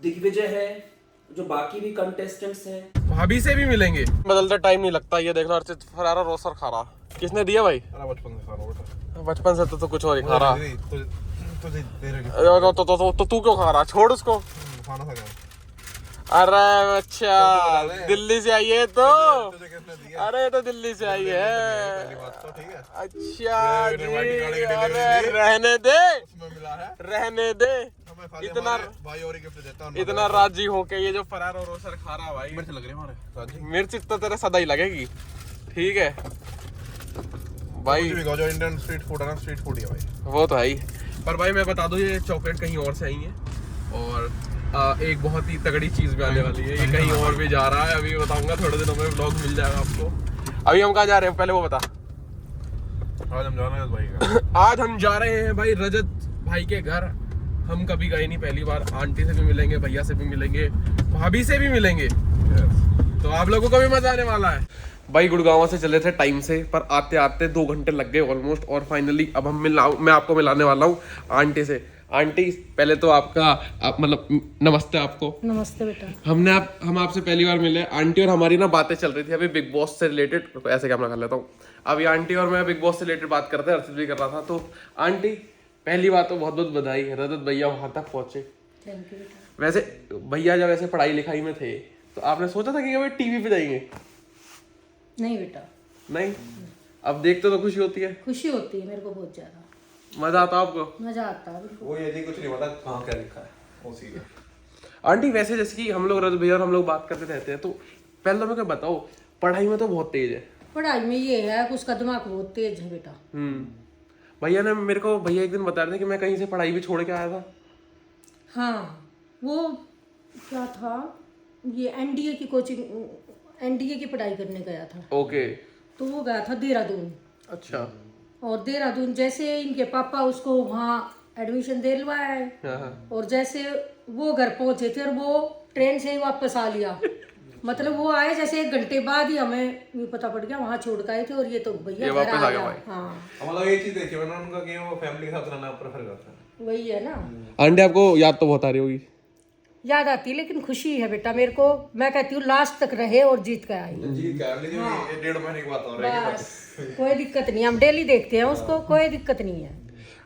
दिग्विजय है, जो बाकी भी कंटेस्टेंट्स हैं। भाभी से भी मिलेंगे। बदलता टाइम नहीं लगता। ये देखना अर्चित फरारा रोसर खा रहा। किसने दिया भाई? बचपन से खा रहा बेटा। बचपन से तो कुछ और ही खा रहा। तुझे दे रही तो तू क्यों खा रहा? छोड़ उसको। खाना खा गया। अरे अच्छा, दिल्ली से आई है तो? तुझे किसने दिया? अरे तो दिल्ली से आई है। पहली बात तो ठीक है। अच्छा जी, अरे रहने दे, उसमें मिला है। रहने दे। इतना भाई और गिफ्ट देता हूं। इतना राजी हो के ये जो फरार और रोसर खा रहा भाई। मिर्च लग रही है हमारे राजी। मिर्च तो तेरे सदा ही लगेगी। ठीक है भाई, कुछ भी कहो, जो इंडियन स्ट्रीट फूड है ना, स्ट्रीट फूड ही है भाई। वो तो है ही। पर भाई मैं बता दूं, ये चॉकलेट कहीं और से आई है और एक बहुत ही तगड़ी चीज भी आने वाली है। ये कहीं और भी जा रहा है, अभी बताऊंगा थोड़े दिनों में व्लॉग मिल जाएगा आपको। अभी हम कहाँ जा रहे हैं पहले वो बता। आज हम जा रहे हैं भाई का। आज हम जा रहे हैं भाई रजत भाई के घर। हम कभी गए नहीं, पहली बार। आंटी से भी मिलेंगे, भैया से भी मिलेंगे, भाभी से भी मिलेंगे। तो आप लोगों को भी मजा आने वाला है। भाई गुड़गांव से चले थे टाइम से, पर आते आते 2 घंटे लग गए ऑलमोस्ट। और फाइनली अब मैं आपको मिलाने वाला हूँ आंटी से। आंटी पहले तो आप मतलब नमस्ते आपको। नमस्ते बेटा। हम आपसे पहली बार मिले आंटी, और हमारी ना बातें चल रही थी अभी बिग बॉस से रिलेटेड। ऐसे कैमरा कर लेता हूँ। अभी आंटी और मैं बिग बॉस से रिलेटेड बात करते हैं, अर्चित भी कर रहा था। तो आंटी पहली बात तो बहुत बहुत बधाई, रजत भैया वहां तक पहुंचे। थैंक यू बेटा। वैसे भैया जब ऐसे पढ़ाई लिखाई में थे तो आपने सोचा था कि कभी टीवी पे जाएंगे? नहीं बेटा। नहीं। अब देखते तो खुशी होती है, खुशी होती है मेरे को बहुत ज्यादा। मजा आता है आपको? मजा आता है बिल्कुल। वो ये कुछ नहीं पता कहाँ क्या लिखा है, वो सीधे। आंटी वैसे जैसे कि हम लोग रजत भैया और हम लोग बात करते रहते हैं, तो पहले तो मेरे को बताओ, पढ़ाई में तो बहुत तेज है। पढ़ाई में ये है कि उसका दिमाग बहुत तेज है बेटा। भैया ने मेरे को भैया एक दिन बता रहे थे कि मैं कहीं से पढ़ाई भी छोड़ के आया था। हाँ, वो क्या था, ये एनडीए की कोचिंग, एनडीए की पढ़ाई करने गया था। ओके। तो वो गया था देहरादून। अच्छा। और देहरादून जैसे इनके पापा उसको वहाँ एडमिशन दिलवाए, और जैसे वो घर पहुंचे थे और वो ट्रेन से ही वापस आ लिया। मतलब वो आए जैसे 1 घंटे बाद ही हमें ये पता पड़ गया वहाँ छोड़ के आए थे, और ये तो भैया घर आ गया। हाँ, मतलब ये चीज देखी मैंने उनका कि वो फैमिली के साथ रहना प्रेफर करते हैं। वही है ना। आंटी आपको याद तो बहुत आ रही होगी। याद आती है, लेकिन खुशी है बेटा मेरे को। मैं कहती हूँ लास्ट तक रहे और जीत कर आई। जीत क्या है, ये 1.5 महीने की बात हो रही है। बस कोई दिक्कत नहीं, हम डेली देखते हैं उसको, कोई दिक्कत नहीं है।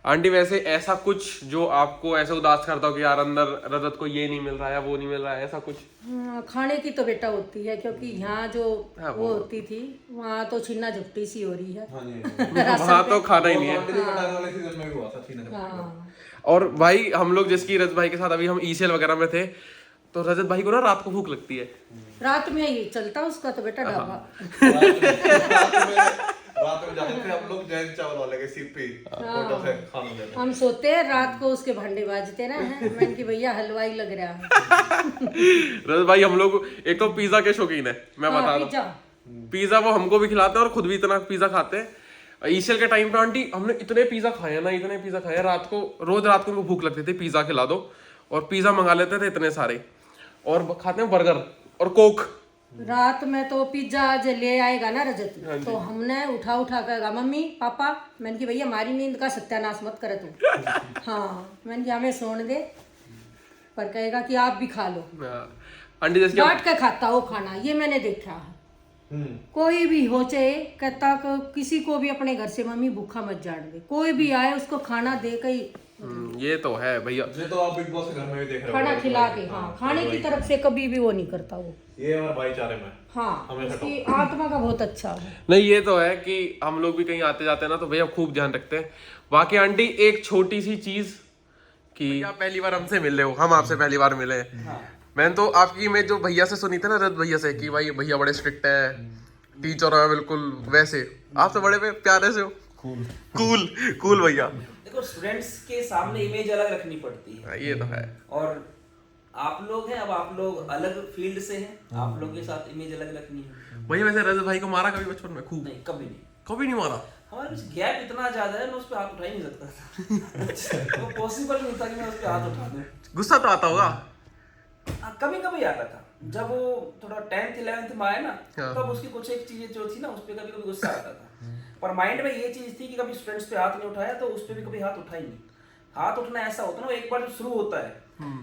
आंटी वैसे ऐसा कुछ जो आपको ऐसे उदास करता हो कि यार अंदर रजत को ये नहीं मिल रहा है, वो नहीं मिल रहा है, ऐसा कुछ? हाँ, खाने की तो बेटा होती है, क्योंकि यहाँ जो वो होती थी वहाँ तो छीना झपटी सी हो रही है। वहाँ तो खाना ही नहीं है। हाँ। और भाई हम लोग जिसकी रजत भाई के साथ अभी हम ईसीएल वगैरह में थे, तो रजत भाई को ना रात को भूख लगती है। रात में ही चलता उसका तो बेटा ढाबा। रात में जाते थे हम लोग जैन चावल वाले के सीपी होटल से खाना लेते। हम सोते हैं रात को, उसके भांडे बाजते ना हैं। मैंने कि भैया हलवाई लग रहा है। रजत भाई हम लोग एक तो पिज्जा के शौकीन है, मैं बता रहा हूँ। पिज्जा वो हमको भी खिलाते हैं और खुद भी इतना पिज्जा खाते हैं। ईसीएल के टाइम पे आंटी हमने इतने पिज्जा खाए ना, इतने पिज्जा खाए रात को, रोज रात को उनको भूख लगती थी, पिज्जा खिला दो, और पिज्जा मंगा लेते थे इतने सारे, और खाते हैं बर्गर और कोक। रात में तो पिज्जा आज ले आएगा ना रजत, तो हमने उठा कर कहा मम्मी पापा, मैंने कि भैया हमारी नींद का सत्यानाश मत करे तू। हाँ, मैंने कि हमें सोने दे, पर कहेगा कि आप भी खा लो। आंटी जैसे बांट के खाता हो खाना, ये मैंने देखा है। कोई भी हो चाहे कहता किसी को भी अपने घर से मम्मी भूखा मत जाने दे, कोई भी आए उसको खाना दे के ही। ये तो है भैया, ये तो आप बिग बॉस के घर में भी देख रहे हो, खाना खिला के। हाँ, खाने की तरफ से कभी भी वो नहीं करता वो। ये हमारे भाईचारे में। हाँ, उसकी आत्मा का बहुत अच्छा है। नहीं ये तो है कि हम लोग भी कहीं आते जाते हैं ना, तो भैया खूब ध्यान रखते हैं। बाकी आंटी एक छोटी सी चीज कि आप पहली बार हमसे मिल रहे हो, हम आपसे पहली बार मिले। मैंने तो आपकी इमेज जो भैया से सुनी थी ना, रजत भैया से, कि भाई भैया बड़े स्ट्रिक्ट है, टीचर है बिल्कुल, वैसे आप तो बड़े प्यारे से हो। कूल कूल भैया। देखो, स्टूडेंट्स के सामने इमेज अलग रखनी पड़ती है। ये तो है। और आप लोग हैं, अब आप लोग अलग फील्ड से हैं, आप लोग के साथ इमेज अलग रखनी है। भैया वैसे रजत भाई को मारा कभी बचपन में? खूब? नहीं, कभी नहीं। कभी नहीं मारा? हमारे बीच गैप इतना ज्यादा है, मैं उस पर हाथ उठा ही नहीं सकता था। वो पॉसिबल नहीं था कि मैं उस पर हाथ उठा दूं। गुस्सा तो आता होगा? कभी कभी आता था, जब वो थोड़ा 10th 11th में आया ना, तब उसकी कुछ एक चीजें जो थी ना, उस पर कभी कभी गुस्सा आता था। पर माइंड में ये चीज थी कि कभी स्टूडेंट्स पे हाथ नहीं उठाया, तो उस पर भी कभी हाथ उठा ही नहीं। हाथ उठना ऐसा होता है ना, एक बार जब शुरू होता है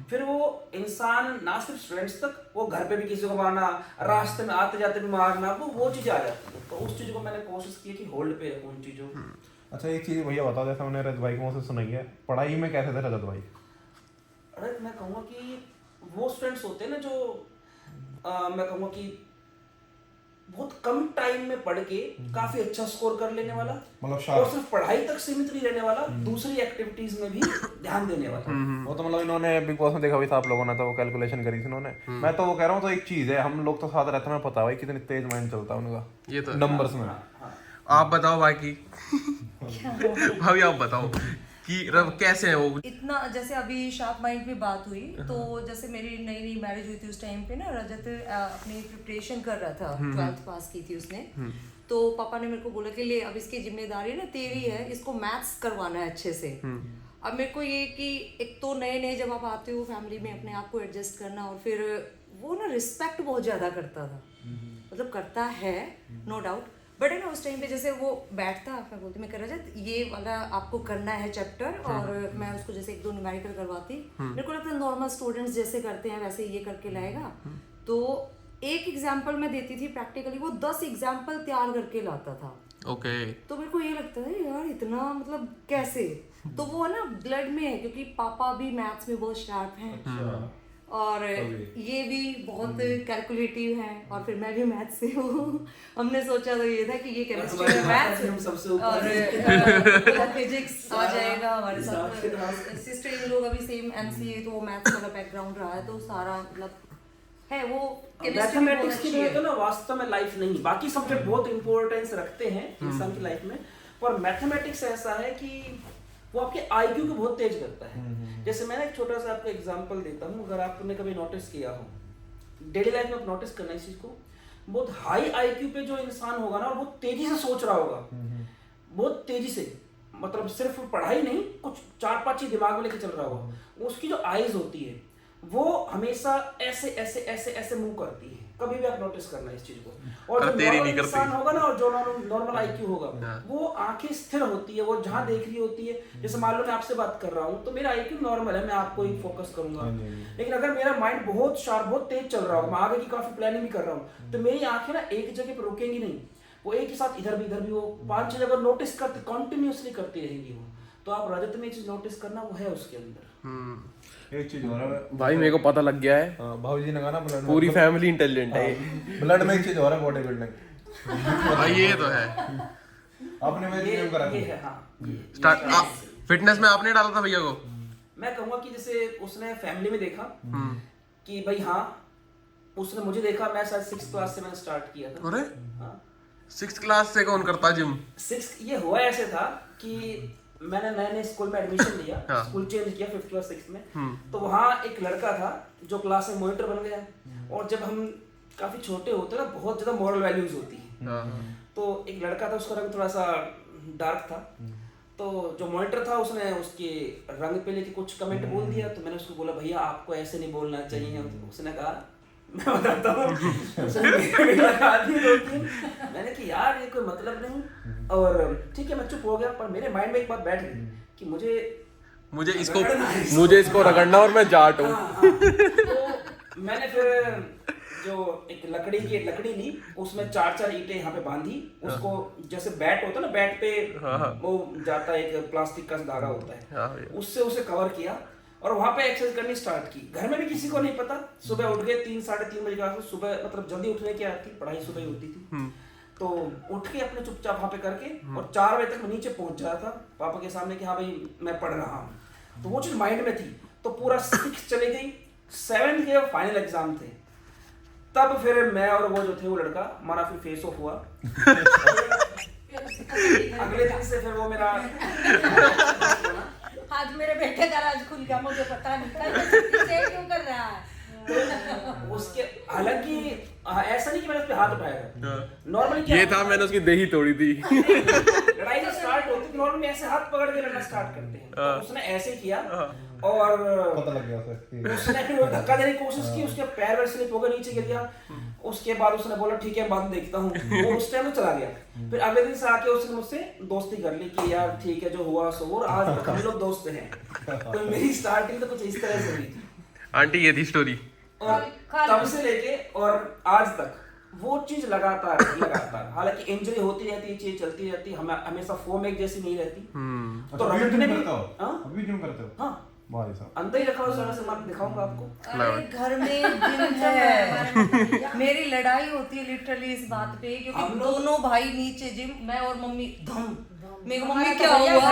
फिर वो इंसान ना सिर्फ स्टूडेंट्स तक, वो घर पे भी किसी को मारना, रास्ते में आते जाते भी मारना, वो चीजें आ जाती है। तो उस चीज को मैंने कोशिश की कि होल्ड पे रखूं उन चीजों को। अच्छा एक चीज भैया बताओ, जैसे मैंने रजत भाई को मुझसे सुनाई है, पढ़ाई में कैसे थे रजत भाई? अरे मैं कहूँगा कि वो स्टूडेंट्स होते हैं ना जो मैं कहूँगा कि बहुत कम टाइम में पढ़ के काफी अच्छा स्कोर कर लेने वाला, मतलब और सिर्फ पढ़ाई तक सीमित नहीं रहने वाला, दूसरी एक्टिविटीज में भी ध्यान देने वाला। वो तो मतलब इन्होंने बिग बॉस में देखा भी था आप लोगों ने, तो वो कैलकुलेशन करी थी इन्होंने। मैं तो वो कह रहा हूँ, तो एक चीज है, हम लोग तो साथ रहते हैं, पता है भाई कितनी तेज माइंड चलता है उनका, ये तो नंबर्स में। आप बताओ बाकी भाभी, आप बताओ कि कैसे है वो? इतना जैसे अभी शार्प माइंड पे बात हुई, तो जैसे मेरी नई नई मैरिज हुई थी उस टाइम पे ना, रजत अपनी प्रिपरेशन कर रहा था, 12th पास की थी उसने। तो पापा ने मेरे को बोला कि ले अब इसकी जिम्मेदारी ना तेरी है, इसको मैथ्स करवाना है अच्छे से। अब मेरे को ये कि एक तो नए नए जब आप आते हो फैमिली में, अपने आप को एडजस्ट करना, और फिर वो ना रिस्पेक्ट बहुत ज़्यादा करता था, मतलब करता है नो डाउट, बट है ना उस टाइम पे जैसे वो बैठता, मैं बोलती मैं कर रजत ये वाला आपको करना है चैप्टर, और मैं उसको जैसे 1-2 न्यूमेरिकल करवाती, मेरे को लगता है नॉर्मल स्टूडेंट्स जैसे करते हैं वैसे ये करके लाएगा। तो एक एग्जाम्पल मैं देती थी प्रैक्टिकली, वो 10 एग्जाम्पल तैयार करके लाता था। ओके। तो मेरे को ये लगता है यार इतना मतलब कैसे, तो वो है ना ब्लड में है, क्योंकि पापा भी मैथ्स में बहुत शार्प हैं, और ये भी बहुत कैलकुलेटिव है, और फिर मैं भी मैथ्स से हूँ। हमने सोचा तो ये था कि ये केमिस्ट्री में मैथ्स और फिजिक्स आ जाएगा हमारे साथ। सिस्टर इन लोग अभी सेम एमसीए, तो वो मैथ्स वाला बैकग्राउंड रहा है, तो सारा मतलब है वो मैथमेटिक्स की जो है ना वास्तव में लाइफ नहीं, बाकी सब्जेक्ट बहुत इंपॉर्टेंस रखते हैं इंसान की लाइफ में, पर मैथमेटिक्स ऐसा है कि वो आपके आईक्यू को बहुत तेज करता है। जैसे मैं एक छोटा सा आपको एग्जांपल देता हूँ, अगर आपने कभी नोटिस किया हो, डेली लाइफ में आप नोटिस करना इस चीज को, बहुत हाई आईक्यू पे जो इंसान होगा ना, और बहुत तेजी से सोच रहा होगा, बहुत तेजी से, मतलब सिर्फ पढ़ाई नहीं, कुछ 4-5 चीज दिमाग में लेके चल रहा होगा, उसकी जो आईज होती है वो हमेशा ऐसे ऐसे ऐसे ऐसे मूव करती है, कभी भी आप नोटिस करना इस चीज को। और जो नॉर्मल इंसान होगा ना, और जो नॉर्मल आईक्यू होगा, वो आंखें स्थिर होती है, वो जहां देख रही होती है। जैसे मान लो मैं आपसे बात कर रहा हूँ, तो मेरा आईक्यू नॉर्मल है, मैं आपको ही फोकस करूंगा, लेकिन अगर मेरा माइंड बहुत शार्प, बहुत तेज चल रहा हो, मैं आगे की काफी प्लानिंग भी कर रहा हूँ, तो मेरी आंखें ना एक जगह पर रुकेंगी नहीं, वो एक ही साथ इधर भी वो 5-6 जगह नोटिस करते, कॉन्टिन्यूसली करती रहेंगी वो। तो आप रजत में चीज नोटिस करना, वो है उसके अंदर। एक चीज और है भाई, मेरे को पता लग गया है, भाभी जी ने कहा ना ब्लड, पूरी फैमिली इंटेलिजेंट है। ब्लड में एक चीज और है, बॉडी बिल्डिंग। भाई ये तो है, आपने मेरे जिम करा ये है, हाँ। स्टार्ट फिटनेस में आपने डाला था भैया को? मैं कहूँगा कि जैसे उसने फैमिली में देखा कि भाई हाँ, उसने मुझे देखा, मैं शायद 6th क्लास से मैंने स्टार्ट किया था। अरे हाँ 6th क्लास से कौन करता जिम? 6 ये हुआ ऐसे था कि मैंने नए स्कूल में एडमिशन लिया, स्कूल चेंज किया 5th और 6th में, तो वहाँ एक लड़का था जो क्लास में मॉनिटर बन गया, और जब हम काफी छोटे होते हैं ना, बहुत ज्यादा मॉरल वैल्यूज होती है, तो एक लड़का था, उसका रंग थोड़ा सा डार्क था, तो जो मॉनिटर था उसने उसके रंग पे लेके कुछ कमेंट बोल दिया, तो मैंने उसको बोला भैया आपको ऐसे नहीं बोलना चाहिए। उसने कहा मैं बताता हूँ, मैंने कि यार ये कोई मतलब नहीं, और ठीक है मैं चुप हो गया, पर मेरे माइंड में एक बात बैठ गई कि मुझे इसको रगड़ना, और मैं जाट हूँ। तो मैंने फिर जो एक लकड़ी ली, उसमें 4-4 ईंटें यहाँ पे बांधी, उसको जैसे बैट होता है ना, बैट पे वो जाता है एक प्लास्टिक का धागा होता है, उससे उसे कवर किया, और वहां पे एक्सरसाइज करनी स्टार्ट की। घर में भी किसी को नहीं पता, सुबह उठ गए 3-3:30 बजे के आसपास, सुबह मतलब जल्दी उठने की आदत थी, पढ़ाई सुबह ही होती थी, तो उठ के अपने चुपचाप वहां पे करके, और 4 बजे तक मैं नीचे पहुंच जाता था पापा के सामने कि हाँ भाई मैं पढ़ रहा हूँ, तो वो चीज माइंड में थी। तो पूरा 6 चली गई, 7th के फाइनल एग्जाम थे, तब फिर मैं और वो जो थे वो लड़का, हमारा फिर फेस ऑफ हुआ। अगले दिन से फिर वो मेरा आज मेरे बेटे का राज खुल गया, मुझे पता नहीं था क्यों कर रहा है। तो उसके हालांकि ऐसा नहीं कि मैंने उस पे हाथ उठाया था, नॉर्मली ये था मैंने उसकी दही तोड़ी थी। लड़ाई जो स्टार्ट होती है नॉर्मली ऐसे हाथ पकड़ के लड़ना स्टार्ट करते हैं, तो उसने ऐसे किया, और पता लग गया उसे, उसने फिर वो धक्का देने की कोशिश की, उसके पैर वैसे स्लिप हो गए, नीचे गिर गया। उसके बाद उसने बोला ठीक है बाद देखता हूँ, वो उस टाइम में चला गया। फिर अगले दिन से आके उसने मुझसे दोस्ती कर ली कि यार ठीक है जो हुआ सो, और आज तक हम लोग दोस्त हैं। तो मेरी स्टार्टिंग तो कुछ इस तरह से हुई थी। आंटी ये थी स्टोरी। और तब से लेके और आज तक वो चीज लगातार लगातार, हालांकि इंजरी होती रहती है, चीज चलती रहती है, हमेशा फॉर्म एक जैसी नहीं रहती। तो रजत ने भी अभी जिम करते हो? हाँ भाई साहब अंदर ही रखा हुआ सारा सामान, दिखाऊंगा आपको। अरे घर में जिम है। मेरी लड़ाई होती है लिटरली इस बात पे, क्योंकि दोनों भाई नीचे जिम, मैं और मम्मी धम। मेरी मम्मी क्या हुआ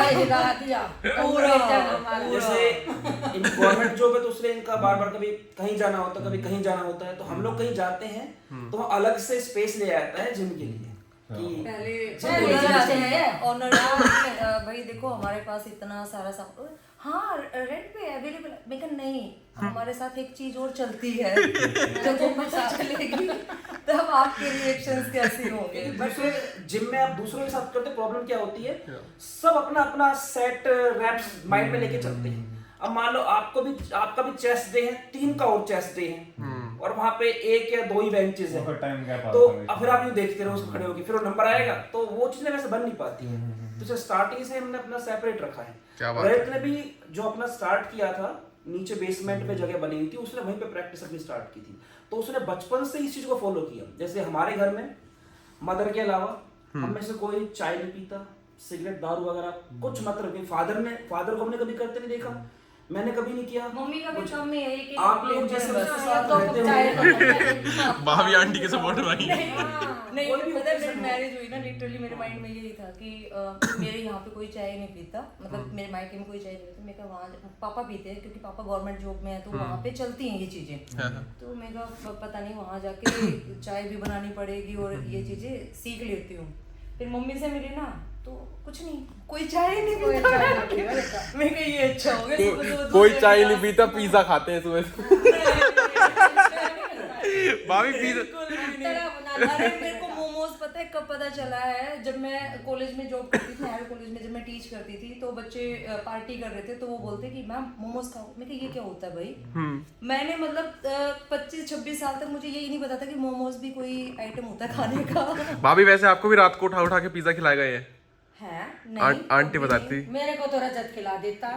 जैसे इन गवर्नमेंट जॉब है तो उसमें इनका बार बार कभी कहीं जाना होता है, कभी कहीं जाना होता है, तो हम लोग कहीं जाते हैं तो अलग से स्पेस ले आता है जिम के लिए कि पहले जाते हैं और भाई देखो हमारे पास इतना सारा सामान, हाँ रेंट पे अवेलेबल, मैं कहा नहीं हमारे साथ एक चीज और चलती है जब वो पता चलेगी तब आपके रिएक्शंस कैसे होंगे। बट फिर जिम में आप दूसरों के साथ करते, प्रॉब्लम क्या होती है, सब अपना अपना सेट रैप्स माइंड में लेके चलते हैं। अब मान लो आपका भी चेस्ट डे है, 3 का और चेस्ट डे है और वहां पे 1 या 2 ही बेंचेस है, तो अब फिर आप यूं देखते रहो उसको खड़े होके, फिर वो नंबर आएगा, तो वो चीजें वैसे बन नहीं पाती है। तो स्टार्टिंग से हमने अपना सेपरेट रखा है। रजत ने भी जो अपना स्टार्ट किया था, नीचे बेसमेंट पे जगह बनी हुई थी, उसने वहीं पे प्रैक्टिस अपनी स्टार्ट की थी, तो उसने बचपन से इस चीज को फॉलो किया। जैसे हमारे घर में मदर के अलावा हम में से कोई चाय नहीं पीता, सिगरेट दारू वगैरह कुछ मतलब नहीं। फादर को हमने कभी करते नहीं देखा, मैंने कभी नहीं किया। मम्मी का भी कम है कि आप लोग जैसे उसके साथ रहते हो, भाभी आंटी के सपोर्ट भाई। नहीं मतलब मेरी मैरिज हुई ना, लिटरली मेरे माइंड में यही था कि मेरे यहाँ पे कोई चाय नहीं पीता, मतलब मेरे मायके में कोई चाय नहीं पीता। मैं कहा वहाँ पापा पीते हैं क्योंकि पापा गवर्नमेंट जॉब में है, तो वहाँ पे चलती हैं ये चीजें। तो मैं कहा पता नहीं वहाँ जाके चाय भी बनानी पड़ेगी और ये चीजें सीख लेती हूँ। फिर मम्मी से मिली ना तो कुछ नहीं, कोई चाय नहीं पीता। मैं कहा ये अच्छा हो गया, कोई चाय नहीं पीता, पिज्जा खाते हैं सुबह। भाभी पिज्जा। अरे मेरे को मोमोज पता है कब पता चला है, जब मैं कॉलेज में जॉब करती थी, हायर कॉलेज में जब मैं टीच करती थी, तो बच्चे पार्टी कर रहे थे, तो वो बोलते कि मैम मोमोज खाओ। मैं कहा ये क्या होता है भाई? मैंने मतलब 25-26 साल तक मुझे यही नहीं पता था कि मोमोज भी कोई आइटम होता है खाने का। भाभी वैसे आपको भी रात को उठा उठा के पिज्जा खिलाए गए हैं? है नहीं, आंटी बताती। मेरे को तो रजत खिला देता।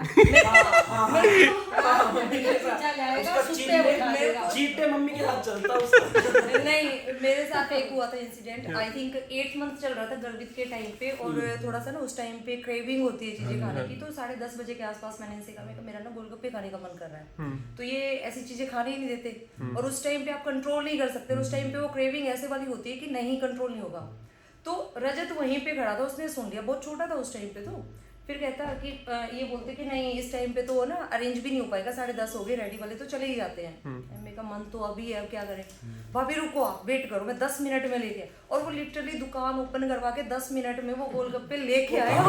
चीट डे मम्मी के हाथ चलता उसका। नहीं मेरे साथ एक हुआ था इंसिडेंट, आई थिंक 8 मंथ चल रहा था गर्भित के टाइम पे, और थोड़ा सा ना उस टाइम पे क्रेविंग होती है चीजें खाने की, तो 10:30 बजे के आसपास मैंने इनसे कहा मेरा ना गोलगप्पे खाने का मन कर रहा है, तो ये ऐसी चीजें खाने ही नहीं देते, और उस टाइम पे आप कंट्रोल नहीं कर सकते, उस टाइम पे वो क्रेविंग ऐसे वाली होती है कि नहीं कंट्रोल नहीं होगा। तो रजत वहीं पे खड़ा था, उसने सुन लिया, बहुत छोटा था उस टाइम पे, तो फिर कहता कि ये बोलते कि नहीं इस टाइम पे तो ना अरेंज भी नहीं हो पाएगा, 10:30 हो गए, रेडी वाले तो चले ही जाते हैं। मेरे का मन तो अभी है, अब क्या करें? भाभी रुको आप वेट करो, मैं 10 मिनट में लेके, और वो लिटरली दुकान ओपन करवा के 10 मिनट में वो गोलगप्पे लेके आया।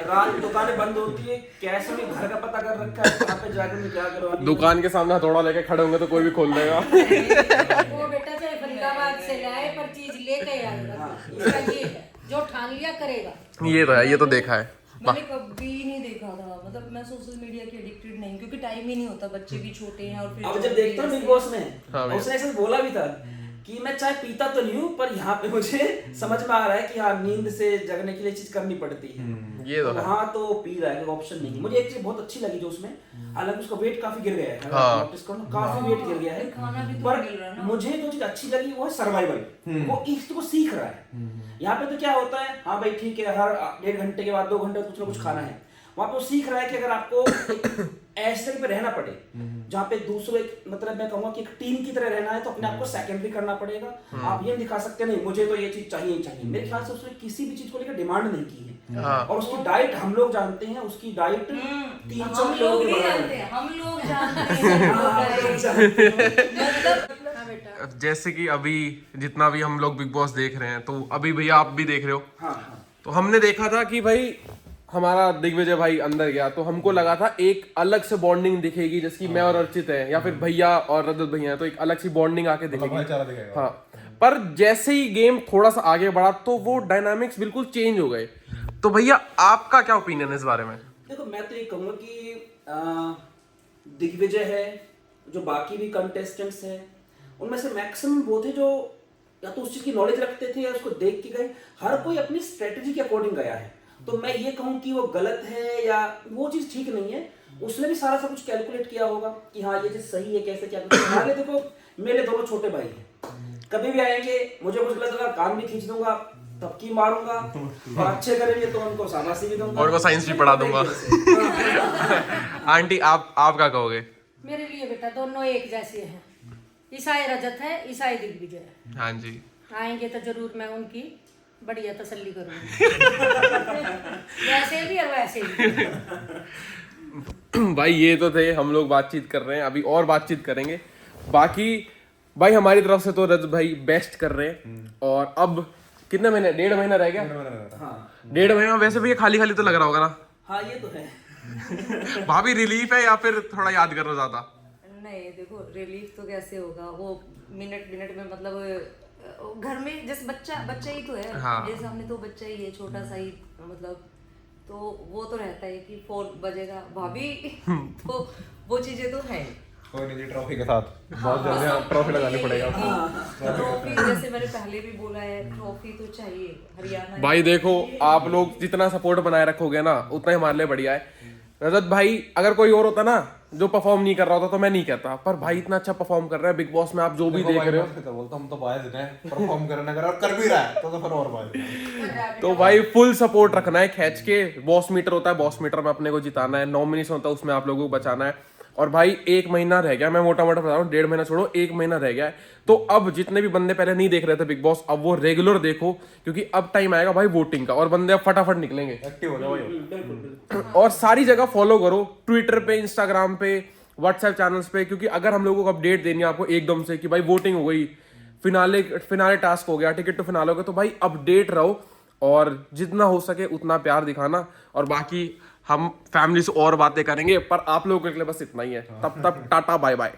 रात दुकानें बंद होती है, कैसे भी घर का पता कर रखा है, कहाँ पे जाकर मैं क्या करवानी। दुकान के सामने हथौड़ा लेके खड़े होंगे तो कोई भी खोल देगा। वो बेटा चाहे फरीदाबाद से लाए पर चीज लेके आएगा, इसका ये है, जो ठान लिया करेगा। ये तो है, ये तो देखा है। मैंने कभी नहीं देखा था, मतलब मैं सोशल मीडिया की एडिक्टेड नहीं, क्योंकि टाइम ही नहीं होता, बच्चे भी छोटे हैं, और फिर अब जब देखता हूँ बिग बॉस में, उसने ऐसे बोला भी था कि मैं चाय पीता तो नहीं हूँ, पर यहाँ पे मुझे समझ में आ रहा है कि हाँ नींद से जगने के लिए चीज करनी पड़ती है। ये तो हाँ तो पी रहा है, ऑप्शन नहीं। मुझे एक चीज बहुत अच्छी लगी जो उसमें, हालांकि उसका वेट काफी गिर गया है, नोटिस करो काफी वेट गिर गया है, पर मुझे जो चीज अच्छी लगी वो है सर्वाइवल। वो इस को सीख रहा है। यहाँ पे तो क्या होता है, हाँ भाई ठीक है, हर 1.5 घंटे के बाद 2 घंटे कुछ ना कुछ खाना है। वहां पे वो सीख रहा है कि अगर आपको ऐसे पे रहना पड़े जहाँ पे दूसरे, मतलब मैं कहूँगा कि एक टीम की तरह रहना है, तो अपने आप को सेकेंडरी करना पड़ेगा। आप ये दिखा सकते नहीं मुझे तो ये चीज चाहिए ही चाहिए। मेरे ख्याल से उसने किसी भी चीज को लेकर डिमांड नहीं की है। और उसकी डाइट हम लोग जानते हैं, उसकी डाइट 3-4 लोग जानते हैं, हम लोग जानते हैं। जैसे कि अभी जितना भी हम लोग बिग बॉस देख रहे हैं, तो अभी भैया आप भी देख रहे हो, तो हमने देखा था कि भाई हमारा दिग्विजय भाई अंदर गया, तो हमको लगा था एक अलग से बॉन्डिंग दिखेगी, जैसे कि मैं और अर्चित है, या फिर भैया और रजत भैया है, तो एक अलग सी बॉन्डिंग आके दिखेगी। हाँ, पर जैसे ही गेम थोड़ा सा आगे बढ़ा तो वो डायनामिक्स बिल्कुल चेंज हो गए। तो भैया आपका क्या ओपिनियन है इस बारे में? देखो मैं तो ये कहूँगा कि दिग्विजय है, जो बाकी भी कंटेस्टेंट्स हैं, उनमें से मैक्सिमम वो थे जो या तो उस चीज की नॉलेज रखते थे या उसको देख के गए। हर कोई अपनी स्ट्रेटेजी के अकॉर्डिंग गया है, तो मैं ये कहूँ कि वो गलत है या वो चीज ठीक नहीं है। उसने भी सारा सब कुछ कैलकुलेट किया होगा कि हाँ ये चीज सही है, कैसे क्या करना है। हमारे देखो मेरे दोनों छोटे भाई हैं, कभी भी आएंगे मुझे कुछ गलत लगा कान भी खींच दूंगा, तबकी मारूंगा, और अच्छे करेंगे तो उनको शाबाशी भी दूंगा और वो साइंस भी पढ़ा दूंगा। आंटी आप क्या कहोगे? मेरे लिए बेटा दोनों एक जैसे हैं, ईसाई रजत है, ईसाई दिग्विजय है। हाँ जी, आएंगे तो जरूर मैं उनकी बढ़िया तसल्ली करूंगी। वैसे भी और वैसे भी। भाई ये तो थे, हम लोग बातचीत कर रहे हैं, अभी और बातचीत करेंगे। बाकी भाई हमारी तरफ से तो रजत भाई बेस्ट कर रहे हैं। और अब कितने महीने, 1.5 महीना रह गया? हाँ 1.5 महीना वैसे भी ये खाली खाली तो लग रहा होगा ना? हाँ ये तो है। भाभी रिलीफ है या फिर थोड़ा याद कर रहे हो ज्यादा? नहीं देखो रिलीफ तो कैसे होगा, वो मिनट मिनट में मतलब घर में जैसे बच्चा ही तो है। हाँ। मेरे सामने तो बच्चा ही है, छोटा सा ही, मतलब तो वो तो रहता है कि फोन बजेगा भाभी। तो वो चीजें तो है। कोई नहीं जी, ट्रॉफी के साथ बहुत जल्दी यहाँ ट्रॉफी लगानी पड़ेगा आपको। ट्रॉफी जैसे मैंने पहले भी बोला है, ट्रॉफी तो चाहिए। हरियाणा भाई देखो आप लोग जितना सपोर्ट बनाए रखोगे ना उतना ही हमारे लिए बढ़िया है। रजत भाई अगर कोई और होता ना जो परफॉर्म नहीं कर रहा होता तो मैं नहीं कहता, पर भाई इतना अच्छा परफॉर्म कर रहा है बिग बॉस में, आप जो भी देख रहे हो। तो बोलता हम तो बायस हैं, परफॉर्म करने का और कर भी रहा है तो फिर और बायस। तो भाई फुल सपोर्ट रखना है खींच के। बॉस मीटर होता है, बॉस मीटर में अपने को जिताना है। नॉमिनेशन होता है उसमें आप लोगों को बचाना है। और भाई 1 महीना रह गया, मैं मोटा मोटा बता रहा हूँ, 1.5 महीना छोड़ो, 1 महीना रह गया है। तो अब जितने भी बंदे पहले नहीं देख रहे थे बिग बॉस, अब वो रेगुलर देखो, क्योंकि अब टाइम आएगा भाई वोटिंग का और बंदे अब फटाफट निकलेंगे। एक्टिव हो जाओ भाई। और सारी जगह फॉलो करो, ट्विटर पे, इंस्टाग्राम पे, व्हाट्सएप चैनल्स पे, क्योंकि अगर हम लोगों को अपडेट देनी है आपको एकदम से कि भाई वोटिंग हो गई, फिनाले टास्क हो गया, टिकट टू फिनाले हो गया, तो भाई अपडेट रहो और जितना हो सके उतना प्यार दिखाना। और बाकी हम फैमिली से और बातें करेंगे, पर आप लोगों के लिए बस इतना ही है। तब टाटा बाय बाय।